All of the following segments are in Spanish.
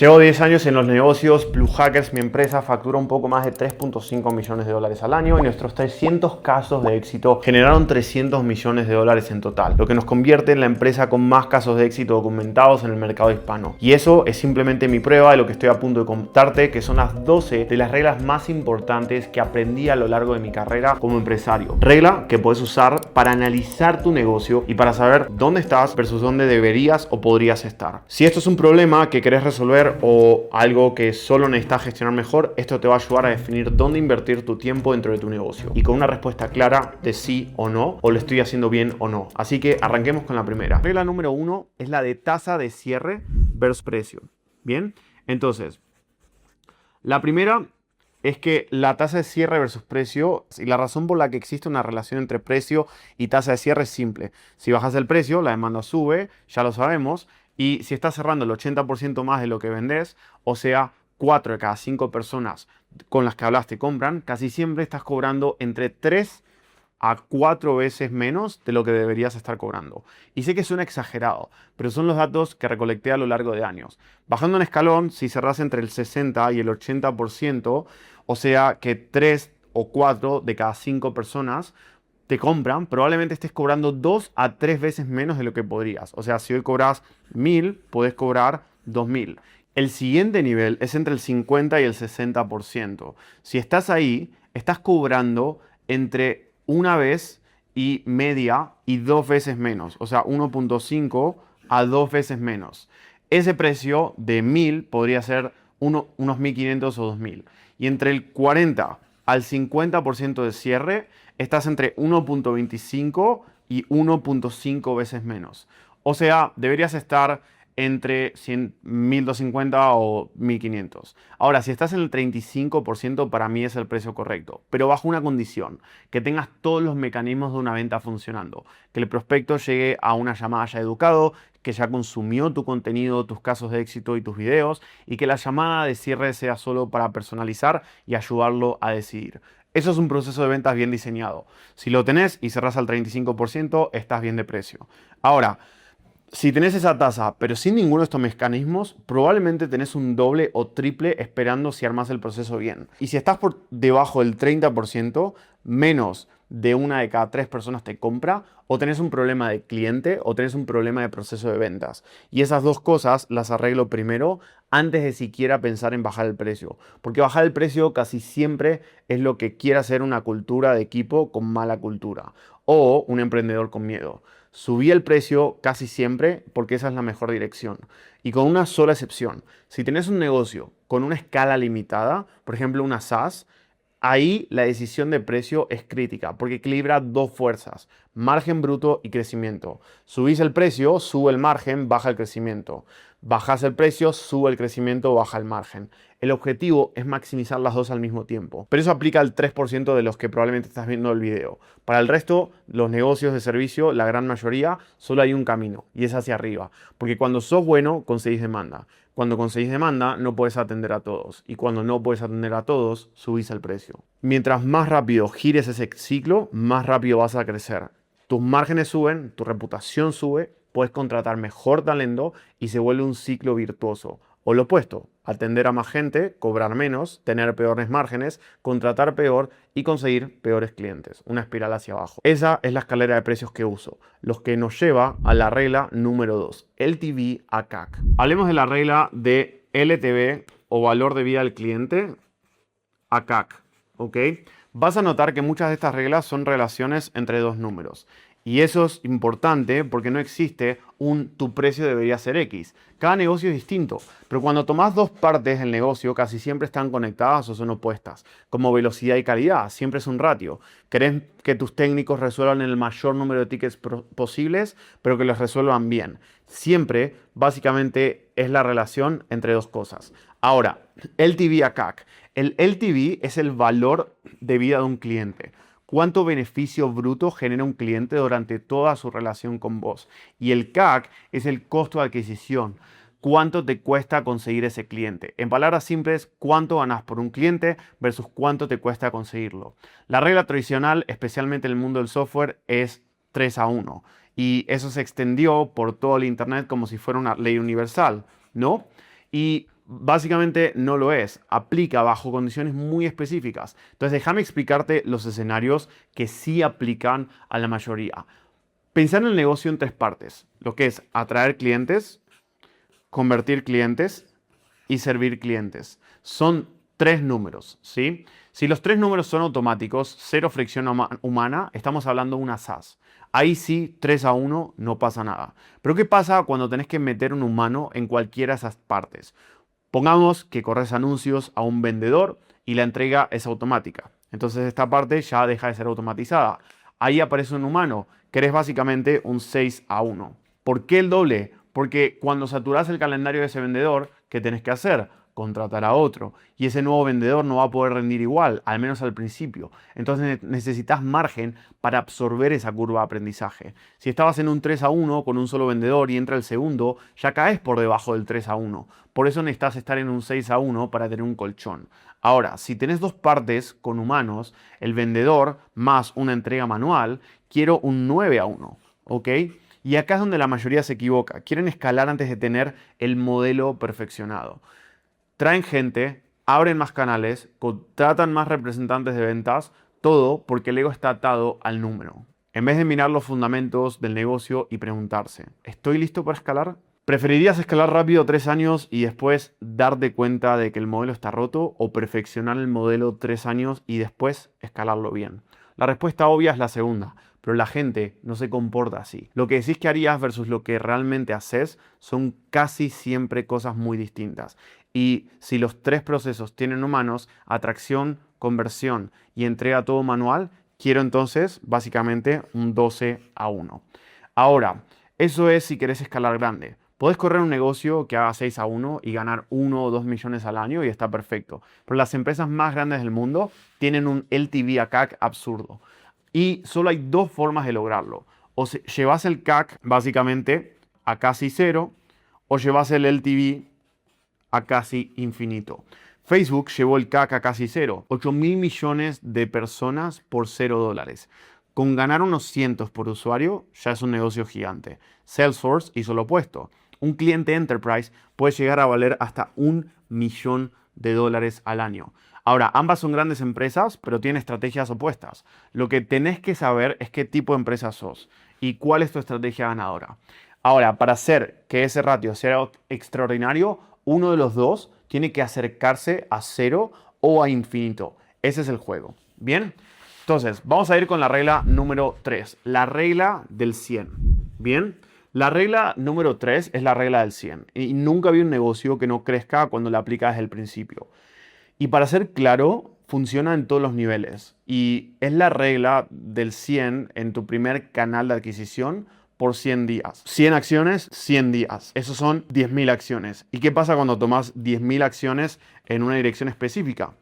Llevo 10 años en los negocios. Plus Hackers, mi empresa, factura un poco más de 3.5 millones de dólares al año y nuestros 300 casos de éxito generaron 300 millones de dólares en total, lo que nos convierte en la empresa con más casos de éxito documentados en el mercado hispano. Y eso es simplemente mi prueba de lo que estoy a punto de contarte, que son las 12 de las reglas más importantes que aprendí a lo largo de mi carrera como empresario. Regla que puedes usar para analizar tu negocio y para saber dónde estás versus dónde deberías o podrías estar. Si esto es un problema que querés resolver o algo que solo necesitas gestionar mejor, esto te va a ayudar a definir dónde invertir tu tiempo dentro de tu negocio y con una respuesta clara de sí o no, o lo estoy haciendo bien o no. Así que arranquemos con la primera. Regla número 1 es la de tasa de cierre versus precio. Bien, entonces, la primera es que la tasa de cierre versus precio, y la razón por la que existe una relación entre precio y tasa de cierre es simple. Si bajas el precio, la demanda sube, ya lo sabemos, y si estás cerrando el 80% más de lo que vendes, o sea, 4 de cada 5 personas con las que hablaste compran, casi siempre estás cobrando entre 3 a 4 veces menos de lo que deberías estar cobrando. Y sé que suena exagerado, pero son los datos que recolecté a lo largo de años. Bajando un escalón, si cerrás entre el 60 y el 80%, o sea que 3 o 4 de cada 5 personas te compran, probablemente estés cobrando 2 a 3 veces menos de lo que podrías. O sea, si hoy cobras 1000, podés cobrar 2000. El siguiente nivel es entre el 50 y el 60%. Si estás ahí, estás cobrando entre una vez y media y 2 veces menos. O sea, 1.5 a 2 veces menos. Ese precio de 1000 podría ser unos 1500 o 2000. Y entre el 40 al 50% de cierre, estás entre 1.25 y 1.5 veces menos. O sea, deberías estar entre 1250 o 1500. Ahora, si estás en el 35%, para mí es el precio correcto, pero bajo una condición: que tengas todos los mecanismos de una venta funcionando, que el prospecto llegue a una llamada ya educado, que ya consumió tu contenido, tus casos de éxito y tus videos, y que la llamada de cierre sea solo para personalizar y ayudarlo a decidir. Eso es un proceso de ventas bien diseñado. Si lo tenés y cerrás al 35%, estás bien de precio. Ahora, si tenés esa tasa, pero sin ninguno de estos mecanismos, probablemente tenés un doble o triple esperando si armás el proceso bien. Y si estás por debajo del 30%, menos de una de cada 3 personas te compra, o tenés un problema de cliente o tenés un problema de proceso de ventas. Y esas dos cosas las arreglo primero antes de siquiera pensar en bajar el precio. Porque bajar el precio casi siempre es lo que quiere hacer una cultura de equipo con mala cultura o un emprendedor con miedo. Subí el precio casi siempre porque esa es la mejor dirección. Y con una sola excepción: si tenés un negocio con una escala limitada, por ejemplo una SaaS, ahí la decisión de precio es crítica porque equilibra dos fuerzas: margen bruto y crecimiento. Subís el precio, sube el margen, baja el crecimiento. Bajás el precio, sube el crecimiento, baja el margen. El objetivo es maximizar las dos al mismo tiempo. Pero eso aplica al 3% de los que probablemente estás viendo el video. Para el resto, los negocios de servicio, la gran mayoría, solo hay un camino, y es hacia arriba. Porque cuando sos bueno, conseguís demanda. Cuando conseguís demanda, no puedes atender a todos. Y cuando no puedes atender a todos, subís el precio. Mientras más rápido gires ese ciclo, más rápido vas a crecer. Tus márgenes suben, tu reputación sube, puedes contratar mejor talento y se vuelve un ciclo virtuoso. O lo opuesto: atender a más gente, cobrar menos, tener peores márgenes, contratar peor y conseguir peores clientes. Una espiral hacia abajo. Esa es la escalera de precios que uso, los que nos lleva a la regla número 2, LTV a CAC. Hablemos de la regla de LTV o valor de vida del cliente a CAC, ¿ok? Vas a notar que muchas de estas reglas son relaciones entre dos números. Y eso es importante porque no existe tu precio debería ser X. Cada negocio es distinto, pero cuando tomas dos partes del negocio, casi siempre están conectadas o son opuestas. Como velocidad y calidad, siempre es un ratio. Querés que tus técnicos resuelvan el mayor número de tickets posibles, pero que los resuelvan bien. Siempre, básicamente, es la relación entre dos cosas. Ahora, LTV a CAC. El LTV es el valor de vida de un cliente. ¿Cuánto beneficio bruto genera un cliente durante toda su relación con vos? Y el CAC es el costo de adquisición. ¿Cuánto te cuesta conseguir ese cliente? En palabras simples, ¿cuánto ganas por un cliente versus cuánto te cuesta conseguirlo? La regla tradicional, especialmente en el mundo del software, es 3:1. Y eso se extendió por todo el internet como si fuera una ley universal, ¿no? Y básicamente no lo es. Aplica bajo condiciones muy específicas. Entonces déjame explicarte los escenarios que sí aplican a la mayoría. Pensar en el negocio en tres partes. Lo que es atraer clientes, convertir clientes y servir clientes. Son tres números, ¿sí? Si los tres números son automáticos, cero fricción humana, estamos hablando de una SaaS. Ahí sí, 3-1, no pasa nada. Pero ¿qué pasa cuando tenés que meter un humano en cualquiera de esas partes? Pongamos que corres anuncios a un vendedor y la entrega es automática. Entonces esta parte ya deja de ser automatizada. Ahí aparece un humano, que eres básicamente un 6-1. ¿Por qué el doble? Porque cuando saturas el calendario de ese vendedor, ¿qué tenés que hacer? Contratar a otro. Y ese nuevo vendedor no va a poder rendir igual, al menos al principio. Entonces necesitas margen para absorber esa curva de aprendizaje. Si estabas en un 3-1 con un solo vendedor y entra el segundo, ya caes por debajo del 3-1. Por eso necesitas estar en un 6-1 para tener un colchón. Ahora, si tenés dos partes con humanos, el vendedor más una entrega manual, quiero un 9-1, ¿ok? Y acá es donde la mayoría se equivoca. Quieren escalar antes de tener el modelo perfeccionado. Traen gente, abren más canales, contratan más representantes de ventas, todo porque el ego está atado al número. En vez de mirar los fundamentos del negocio y preguntarse, ¿estoy listo para escalar? ¿Preferirías escalar rápido 3 años y después darte cuenta de que el modelo está roto o perfeccionar el modelo 3 años y después escalarlo bien? La respuesta obvia es la segunda, pero la gente no se comporta así. Lo que decís que harías versus lo que realmente haces son casi siempre cosas muy distintas. Y si los tres procesos tienen humanos, atracción, conversión y entrega todo manual, quiero entonces básicamente un 12-1. Ahora, eso es si querés escalar grande. Podés correr un negocio que haga 6-1 y ganar 1 o 2 millones al año y está perfecto. Pero las empresas más grandes del mundo tienen un LTV a CAC absurdo. Y solo hay dos formas de lograrlo. O llevas el CAC básicamente a casi cero o llevas el LTV a casi infinito. Facebook llevó el CAC a casi cero. 8.000 millones de personas por $0. Con ganar unos cientos por usuario ya es un negocio gigante. Salesforce hizo lo opuesto. Un cliente enterprise puede llegar a valer hasta $1 millón al año. Ahora, ambas son grandes empresas, pero tienen estrategias opuestas. Lo que tenés que saber es qué tipo de empresa sos y cuál es tu estrategia ganadora. Ahora, para hacer que ese ratio sea extraordinario, uno de los dos tiene que acercarse a cero o a infinito. Ese es el juego. ¿Bien? Entonces, vamos a ir con la regla número 3, la regla del 100. ¿Bien? La regla número 3 es la regla del 100. Y nunca vi un negocio que no crezca cuando la aplica desde el principio. Y para ser claro, funciona en todos los niveles. Y es la regla del 100 en tu primer canal de adquisición por 100 días. 100 acciones, 100 días. Esos son 10.000 acciones. ¿Y qué pasa cuando tomas 10.000 acciones en una dirección específica?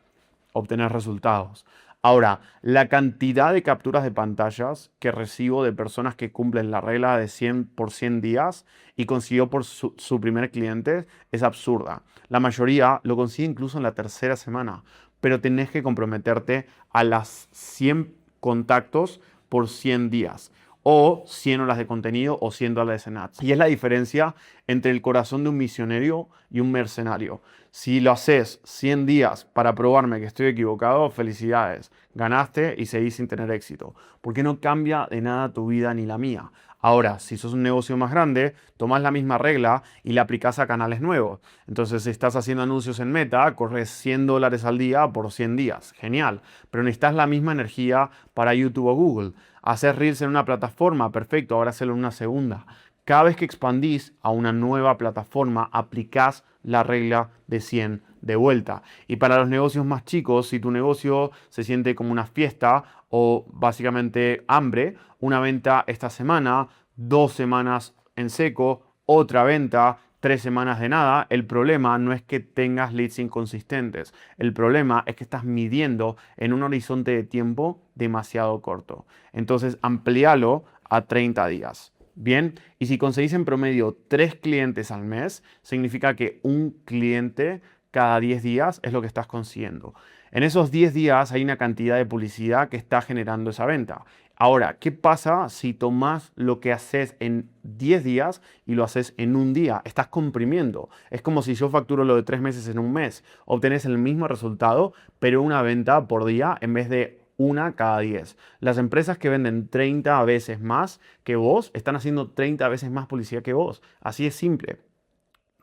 Obtener resultados. Ahora, la cantidad de capturas de pantallas que recibo de personas que cumplen la regla de 100 por 100 días y consiguió por su primer cliente es absurda. La mayoría lo consigue incluso en la tercera semana, pero tenés que comprometerte a las 100 contactos por 100 días. O 100 horas de contenido o $100 en ads. Y es la diferencia entre el corazón de un misionero y un mercenario. Si lo haces 100 días para probarme que estoy equivocado, felicidades. Ganaste y seguís sin tener éxito. Porque no cambia de nada tu vida ni la mía. Ahora, si sos un negocio más grande, tomás la misma regla y la aplicás a canales nuevos. Entonces, si estás haciendo anuncios en Meta, corres $100 al día por 100 días. Genial. Pero necesitas la misma energía para YouTube o Google. Hacer Reels en una plataforma, perfecto, ahora hacerlo en una segunda. Cada vez que expandís a una nueva plataforma, aplicás la regla de 100 de vuelta. Y para los negocios más chicos, si tu negocio se siente como una fiesta o básicamente hambre, una venta esta semana, 2 semanas en seco, otra venta, 3 semanas de nada, el problema no es que tengas leads inconsistentes. El problema es que estás midiendo en un horizonte de tiempo demasiado corto. Entonces, amplíalo a 30 días. Bien, y si conseguís en promedio 3 clientes al mes, significa que un cliente cada 10 días es lo que estás consiguiendo. En esos 10 días hay una cantidad de publicidad que está generando esa venta. Ahora, ¿qué pasa si tomas lo que haces en 10 días y lo haces en un día? Estás comprimiendo. Es como si yo facturo lo de 3 meses en un mes. Obtenés el mismo resultado, pero una venta por día en vez de una cada 10. Las empresas que venden 30 veces más que vos están haciendo 30 veces más publicidad que vos. Así es simple.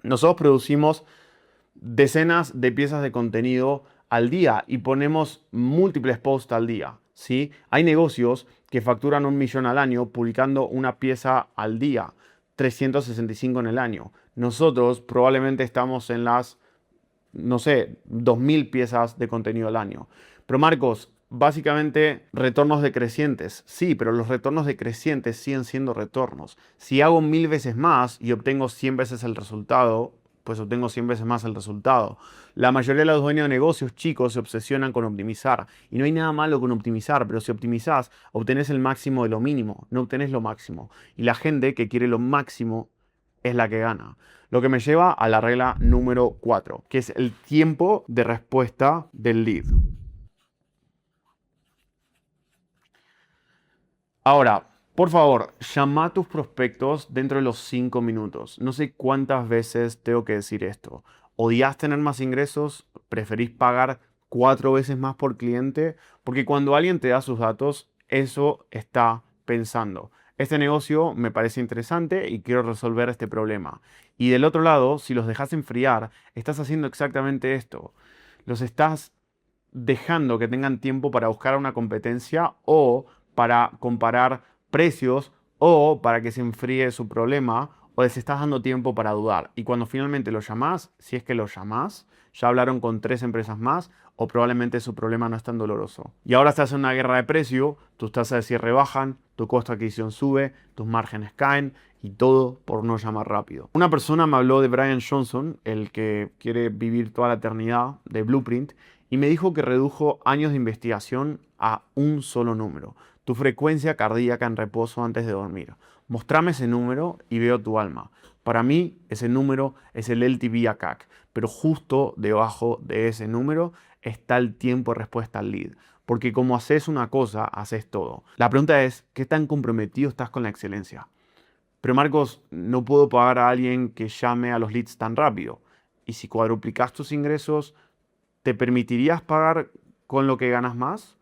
Nosotros producimos decenas de piezas de contenido al día y ponemos múltiples posts al día, ¿sí? Hay negocios que facturan 1 millón al año publicando una pieza al día, 365 en el año. Nosotros probablemente estamos en las, no sé, 2000 piezas de contenido al año. Pero Marcos, básicamente retornos decrecientes. Sí, pero los retornos decrecientes siguen siendo retornos. Si hago 1000 veces más y obtengo 100 veces el resultado, pues obtengo 100 veces más el resultado. La mayoría de los dueños de negocios chicos se obsesionan con optimizar. Y no hay nada malo con optimizar, pero si optimizás, obtenés el máximo de lo mínimo, no obtenés lo máximo. Y la gente que quiere lo máximo es la que gana. Lo que me lleva a la regla número 4, que es el tiempo de respuesta del lead. Ahora, por favor, llama a tus prospectos dentro de los 5 minutos. No sé cuántas veces tengo que decir esto. ¿Odias tener más ingresos? ¿Preferís pagar 4 veces más por cliente? Porque cuando alguien te da sus datos, eso está pensando. Este negocio me parece interesante y quiero resolver este problema. Y del otro lado, si los dejas enfriar, estás haciendo exactamente esto. Los estás dejando que tengan tiempo para buscar una competencia o para comparar precios o para que se enfríe su problema o les estás dando tiempo para dudar. Y cuando finalmente lo llamás, si es que lo llamás, ya hablaron con 3 empresas más o probablemente su problema no es tan doloroso. Y ahora estás en una guerra de precio, tus tasas de cierre bajan, tu costo de adquisición sube, tus márgenes caen y todo por no llamar rápido. Una persona me habló de Brian Johnson, el que quiere vivir toda la eternidad de Blueprint, y me dijo que redujo años de investigación a un solo número: tu frecuencia cardíaca en reposo antes de dormir. Mostrame ese número y veo tu alma. Para mí, ese número es el LTV a CAC, pero justo debajo de ese número está el tiempo de respuesta al lead. Porque como haces una cosa, haces todo. La pregunta es, ¿qué tan comprometido estás con la excelencia? Pero Marcos, no puedo pagar a alguien que llame a los leads tan rápido. Y si cuadruplicas tus ingresos, ¿te permitirías pagar con lo que ganas más?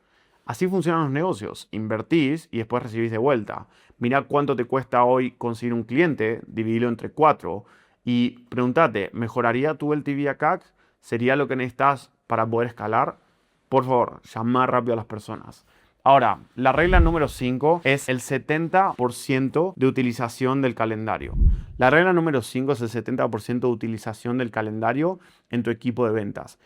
Así funcionan los negocios. Invertís y después recibís de vuelta. Mira cuánto te cuesta hoy conseguir un cliente, divídelo entre 4 y pregúntate, ¿mejoraría tu LTV a CAC? ¿Sería lo que necesitas para poder escalar? Por favor, llama rápido a las personas. Ahora, la regla número 5 es el 70% de utilización del calendario. La regla número 5 es el 70% de utilización del calendario en tu equipo de ventas.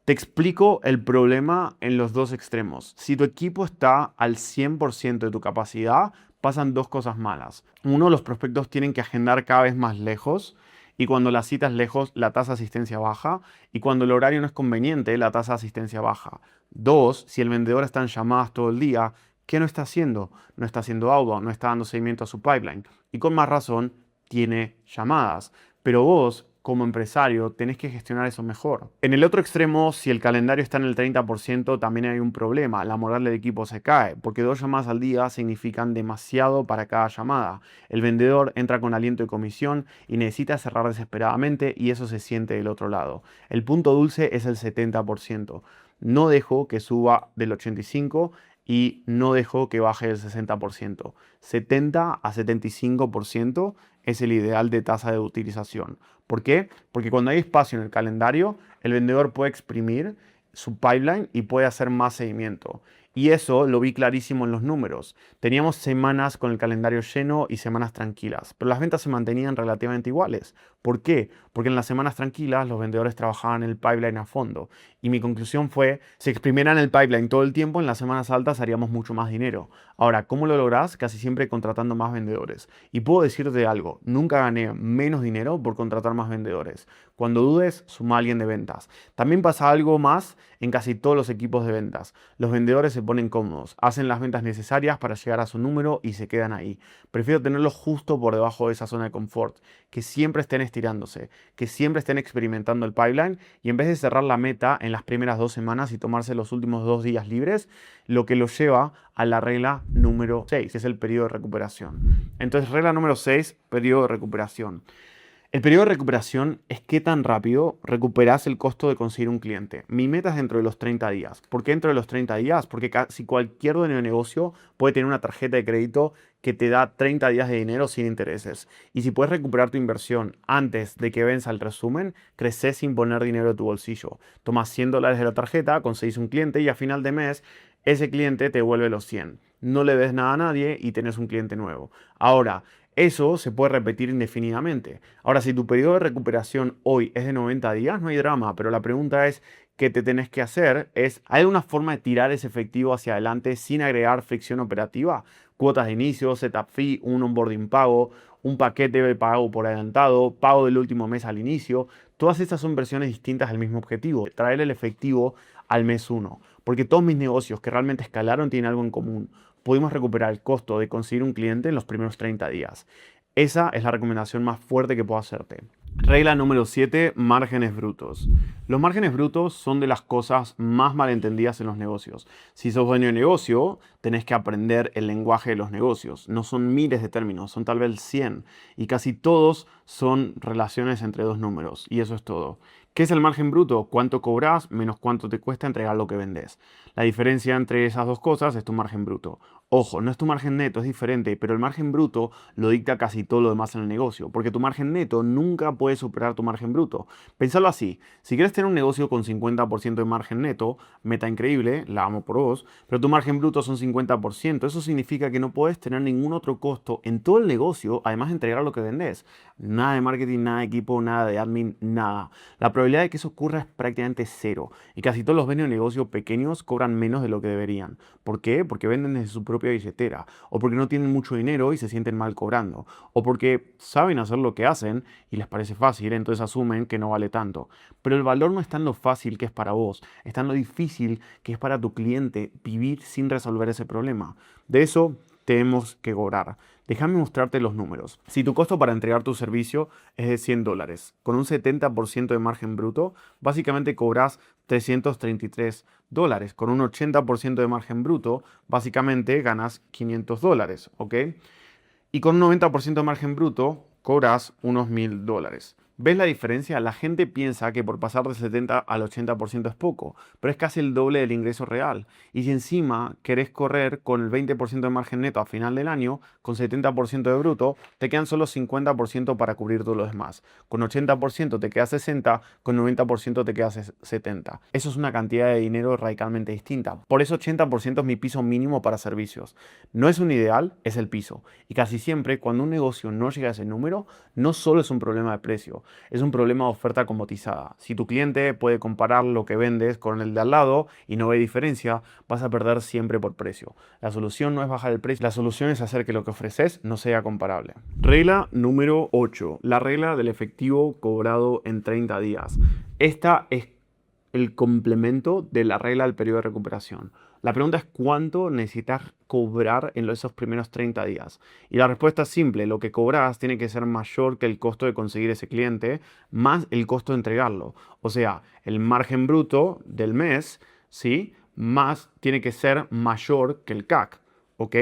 Te explico el problema en los dos extremos. Si tu equipo está al 100% de tu capacidad, pasan dos cosas malas. Uno, los prospectos tienen que agendar cada vez más lejos y cuando la cita es lejos, la tasa de asistencia baja y cuando el horario no es conveniente, la tasa de asistencia baja. Dos, si el vendedor está en llamadas todo el día, ¿qué no está haciendo? No está haciendo outbound, no está dando seguimiento a su pipeline y con más razón tiene llamadas. Pero vos, como empresario, tenés que gestionar eso mejor. En el otro extremo, si el calendario está en el 30%, también hay un problema. La moral del equipo se cae, porque 2 llamadas al día significan demasiado para cada llamada. El vendedor entra con aliento de comisión y necesita cerrar desesperadamente y eso se siente del otro lado. El punto dulce es el 70%. No dejo que suba del 85% y no dejo que baje del 60%. 70 a 75% es el ideal de tasa de utilización. ¿Por qué? Porque cuando hay espacio en el calendario, el vendedor puede exprimir su pipeline y puede hacer más seguimiento. Y eso lo vi clarísimo en los números. Teníamos semanas con el calendario lleno y semanas tranquilas, pero las ventas se mantenían relativamente iguales. ¿Por qué? Porque en las semanas tranquilas los vendedores trabajaban el pipeline a fondo. Y mi conclusión fue, si exprimieran el pipeline todo el tiempo, en las semanas altas haríamos mucho más dinero. Ahora, ¿cómo lo lográs? Casi siempre contratando más vendedores. Y puedo decirte algo, nunca gané menos dinero por contratar más vendedores. Cuando dudes, suma a alguien de ventas. También pasa algo más en casi todos los equipos de ventas. Los vendedores se ponen cómodos, hacen las ventas necesarias para llegar a su número y se quedan ahí. Prefiero tenerlos justo por debajo de esa zona de confort, que siempre estén estirándose, que siempre estén experimentando el pipeline y en vez de cerrar la meta en las primeras 2 semanas y tomarse los últimos 2 días libres, lo que los lleva a la regla número 6, que es el periodo de recuperación. Entonces, regla número 6, periodo de recuperación. El periodo de recuperación es qué tan rápido recuperas el costo de conseguir un cliente. Mi meta es dentro de los 30 días. ¿Por qué dentro de los 30 días? Porque casi cualquier dueño de negocio puede tener una tarjeta de crédito que te da 30 días de dinero sin intereses. Y si puedes recuperar tu inversión antes de que venza el resumen, creces sin poner dinero de tu bolsillo. Tomas $100 de la tarjeta, conseguís un cliente y a final de mes ese cliente te devuelve los 100. No le des nada a nadie y tenés un cliente nuevo. Ahora, eso se puede repetir indefinidamente. Ahora, si tu periodo de recuperación hoy es de 90 días, no hay drama, pero la pregunta es, ¿qué te tenés que hacer? ¿Hay alguna forma de tirar ese efectivo hacia adelante sin agregar fricción operativa? Cuotas de inicio, setup fee, un onboarding pago, un paquete de pago por adelantado, pago del último mes al inicio. Todas estas son versiones distintas del mismo objetivo, traer el efectivo al mes 1. Porque todos mis negocios que realmente escalaron tienen algo en común. Pudimos recuperar el costo de conseguir un cliente en los primeros 30 días. Esa es la recomendación más fuerte que puedo hacerte. Regla número 7, márgenes brutos. Los márgenes brutos son de las cosas más malentendidas en los negocios. Si sos dueño de negocio, tenés que aprender el lenguaje de los negocios. No son miles de términos, son tal vez 100. Y casi todos son relaciones entre dos números. Y eso es todo. ¿Qué es el margen bruto? Cuánto cobras menos cuánto te cuesta entregar lo que vendes. La diferencia entre esas dos cosas es tu margen bruto. Ojo, no es tu margen neto, es diferente, pero el margen bruto lo dicta casi todo lo demás en el negocio, porque tu margen neto nunca puede superar tu margen bruto. Pensalo así, si quieres tener un negocio con 50% de margen neto, meta increíble, la amo por vos, pero tu margen bruto son 50%, eso significa que no puedes tener ningún otro costo en todo el negocio, además de entregar lo que vendes. Nada de marketing, nada de equipo, nada de admin, nada. La probabilidad de que eso ocurra es prácticamente cero, y casi todos los dueños de negocio pequeños cobran menos de lo que deberían. ¿Por qué? Porque venden desde su propia billetera, o porque no tienen mucho dinero y se sienten mal cobrando, o porque saben hacer lo que hacen y les parece fácil, entonces asumen que no vale tanto. Pero el valor no está en lo fácil que es para vos, está en lo difícil que es para tu cliente vivir sin resolver ese problema. De eso tenemos que cobrar. Déjame mostrarte los números. Si tu costo para entregar tu servicio es de $100, con un 70% de margen bruto, básicamente cobras $333. Con un 80% de margen bruto, básicamente ganas $500, ¿ok? Y con un 90% de margen bruto, cobras unos $1.000. ¿Ves la diferencia? La gente piensa que por pasar del 70 al 80% es poco, pero es casi el doble del ingreso real. Y si encima querés correr con el 20% de margen neto a final del año, con 70% de bruto, te quedan solo 50% para cubrir todo lo demás. Con 80% te queda 60, con 90% te queda 70. Eso es una cantidad de dinero radicalmente distinta. Por eso 80% es mi piso mínimo para servicios. No es un ideal, es el piso. Y casi siempre, cuando un negocio no llega a ese número, no solo es un problema de precio, es un problema de oferta comoditizada. Si tu cliente puede comparar lo que vendes con el de al lado y no ve diferencia, vas a perder siempre por precio. La solución no es bajar el precio, la solución es hacer que lo que ofreces no sea comparable. Regla número 8. La regla del efectivo cobrado en 30 días. Esta es el complemento de la regla del periodo de recuperación. La pregunta es cuánto necesitas cobrar en esos primeros 30 días. Y la respuesta es simple, lo que cobras tiene que ser mayor que el costo de conseguir ese cliente, más el costo de entregarlo. O sea, el margen bruto del mes, ¿sí? Más tiene que ser mayor que el CAC, ¿ok?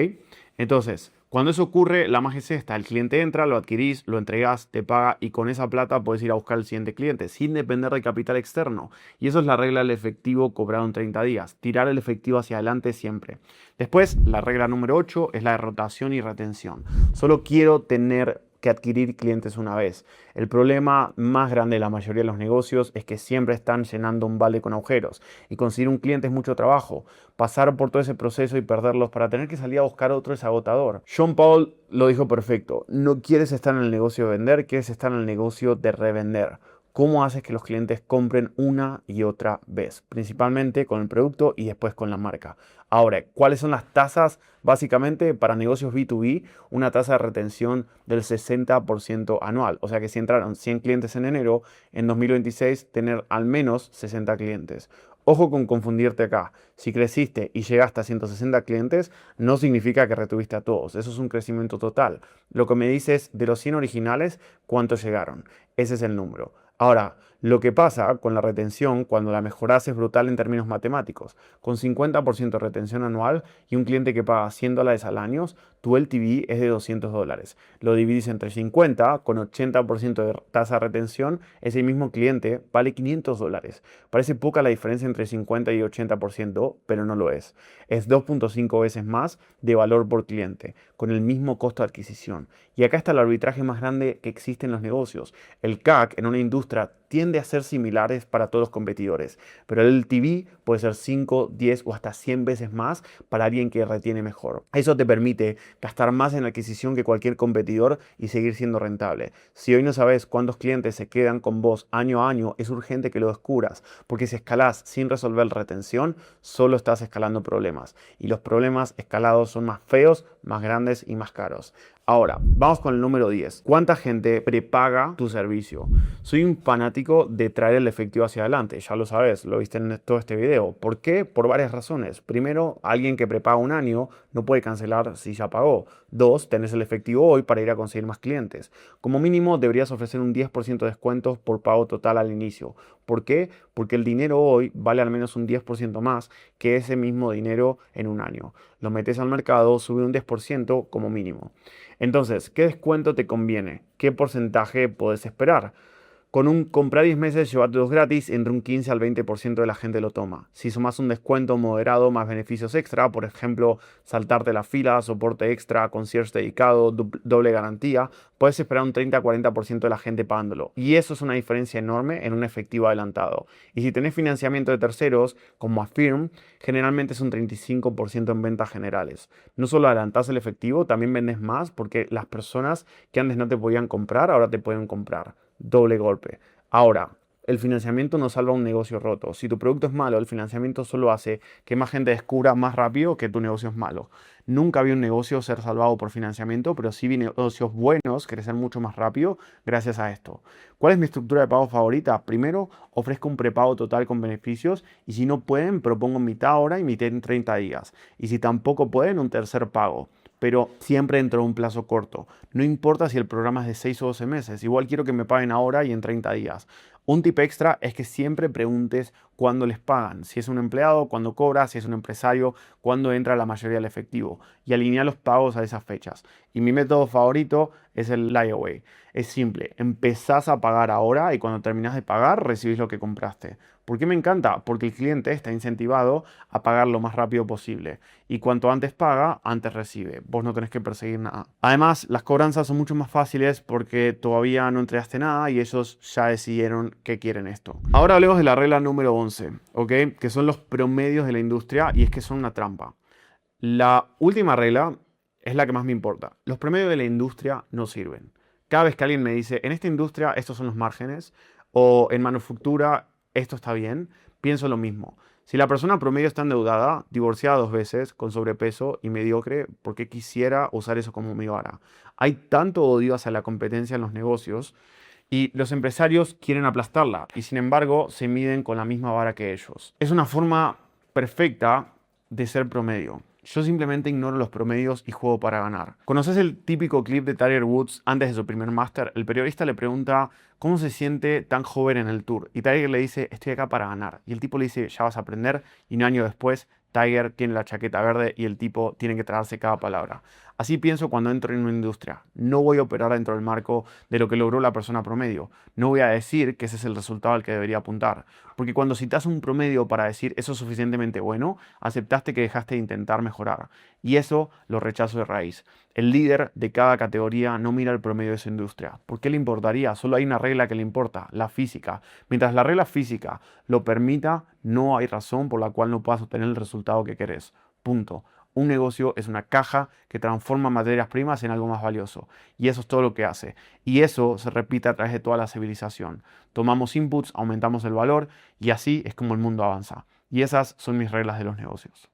Entonces, cuando eso ocurre, la magia es esta. El cliente entra, lo adquirís, lo entregás, te paga y con esa plata puedes ir a buscar el siguiente cliente sin depender de capital externo. Y eso es la regla del efectivo cobrado en 30 días. Tirar el efectivo hacia adelante siempre. Después, la regla número 8 es la de rotación y retención. Solo quiero tener que adquirir clientes una vez. El problema más grande de la mayoría de los negocios es que siempre están llenando un balde con agujeros y conseguir un cliente es mucho trabajo. Pasar por todo ese proceso y perderlos para tener que salir a buscar otro es agotador. John Paul lo dijo perfecto. No quieres estar en el negocio de vender, quieres estar en el negocio de revender. ¿Cómo haces que los clientes compren una y otra vez? Principalmente con el producto y después con la marca. Ahora, ¿cuáles son las tasas? Básicamente, para negocios B2B, una tasa de retención del 60% anual. O sea que si entraron 100 clientes en enero, en 2026 tener al menos 60 clientes. Ojo con confundirte acá. Si creciste y llegaste a 160 clientes, no significa que retuviste a todos. Eso es un crecimiento total. Lo que me dices de los 100 originales, ¿cuántos llegaron? Ese es el número. Ahora, lo que pasa con la retención cuando la mejorás es brutal en términos matemáticos. Con 50% de retención anual y un cliente que paga $100 al año, tu LTV es de $200. Lo dividís entre 50, con 80% de tasa de retención, ese mismo cliente vale $500. Parece poca la diferencia entre 50 y 80%, pero no lo es. Es 2.5 veces más de valor por cliente, con el mismo costo de adquisición. Y acá está el arbitraje más grande que existe en los negocios. El CAC en una industria tiende a ser similares para todos los competidores, pero el LTV puede ser 5, 10 o hasta 100 veces más para alguien que retiene mejor. Eso te permite gastar más en adquisición que cualquier competidor y seguir siendo rentable. Si hoy no sabes cuántos clientes se quedan con vos año a año, es urgente que lo descubras, porque si escalás sin resolver retención, solo estás escalando problemas. Y los problemas escalados son más feos, más grandes y más caros. Ahora, vamos con el número 10. ¿Cuánta gente prepaga tu servicio? Soy un fanático de traer el efectivo hacia adelante, ya lo sabes, lo viste en todo este video. ¿Por qué? Por varias razones. Primero, alguien que prepaga un año no puede cancelar si ya pagó. Dos, tenés el efectivo hoy para ir a conseguir más clientes. Como mínimo, deberías ofrecer un 10% de descuentos por pago total al inicio. ¿Por qué? Porque el dinero hoy vale al menos un 10% más que ese mismo dinero en un año. Lo metes al mercado, sube un 10% como mínimo. Entonces, ¿qué descuento te conviene? ¿Qué porcentaje puedes esperar? Con un compra 10 meses, llévate 2 gratis, entre un 15 al 20% de la gente lo toma. Si sumas un descuento moderado más beneficios extra, por ejemplo, saltarte la fila, soporte extra, concierge dedicado, doble garantía, puedes esperar un 30 a 40% de la gente pagándolo. Y eso es una diferencia enorme en un efectivo adelantado. Y si tenés financiamiento de terceros, como Affirm, generalmente es un 35% en ventas generales. No solo adelantás el efectivo, también vendes más porque las personas que antes no te podían comprar, ahora te pueden comprar. Doble golpe. Ahora, el financiamiento no salva un negocio roto. Si tu producto es malo, el financiamiento solo hace que más gente descubra más rápido que tu negocio es malo. Nunca vi un negocio ser salvado por financiamiento, pero sí vi negocios buenos crecer mucho más rápido gracias a esto. ¿Cuál es mi estructura de pago favorita? Primero, ofrezco un prepago total con beneficios y si no pueden, propongo mitad ahora y mitad en 30 días. Y si tampoco pueden, un tercer pago, pero siempre dentro de un plazo corto. No importa si el programa es de 6 o 12 meses, igual quiero que me paguen ahora y en 30 días. Un tip extra es que siempre preguntes cuándo les pagan. Si es un empleado, cuándo cobra, si es un empresario, cuándo entra la mayoría del efectivo. Y alinea los pagos a esas fechas. Y mi método favorito es el layaway. Es simple, empezás a pagar ahora y cuando terminás de pagar recibís lo que compraste. ¿Por qué me encanta? Porque el cliente está incentivado a pagar lo más rápido posible. Y cuanto antes paga, antes recibe. Vos no tenés que perseguir nada. Además, las cobranzas son mucho más fáciles porque todavía no entregaste nada y ellos ya decidieron que quieren esto. Ahora hablemos de la regla número 11, ¿ok? Que son los promedios de la industria y es que son una trampa. La última regla es la que más me importa. Los promedios de la industria no sirven. Cada vez que alguien me dice, en esta industria estos son los márgenes o en manufactura esto está bien, pienso lo mismo. Si la persona promedio está endeudada, divorciada 2 veces, con sobrepeso y mediocre, ¿por qué quisiera usar eso como mi vara? Hay tanto odio hacia la competencia en los negocios y los empresarios quieren aplastarla y sin embargo se miden con la misma vara que ellos. Es una forma perfecta de ser promedio. Yo simplemente ignoro los promedios y juego para ganar. ¿Conoces el típico clip de Tiger Woods antes de su primer máster? El periodista le pregunta cómo se siente tan joven en el tour. Y Tiger le dice, estoy acá para ganar. Y el tipo le dice, ya vas a aprender. Y un año después, Tiger tiene la chaqueta verde y el tipo tiene que tragarse cada palabra. Así pienso cuando entro en una industria. No voy a operar dentro del marco de lo que logró la persona promedio. No voy a decir que ese es el resultado al que debería apuntar. Porque cuando citas un promedio para decir eso es suficientemente bueno, aceptaste que dejaste de intentar mejorar. Y eso lo rechazo de raíz. El líder de cada categoría no mira el promedio de su industria. ¿Por qué le importaría? Solo hay una regla que le importa, la física. Mientras la regla física lo permita, no hay razón por la cual no puedas obtener el resultado que querés. Punto. Un negocio es una caja que transforma materias primas en algo más valioso. Y eso es todo lo que hace. Y eso se repite a través de toda la civilización. Tomamos inputs, aumentamos el valor y así es como el mundo avanza. Y esas son mis reglas de los negocios.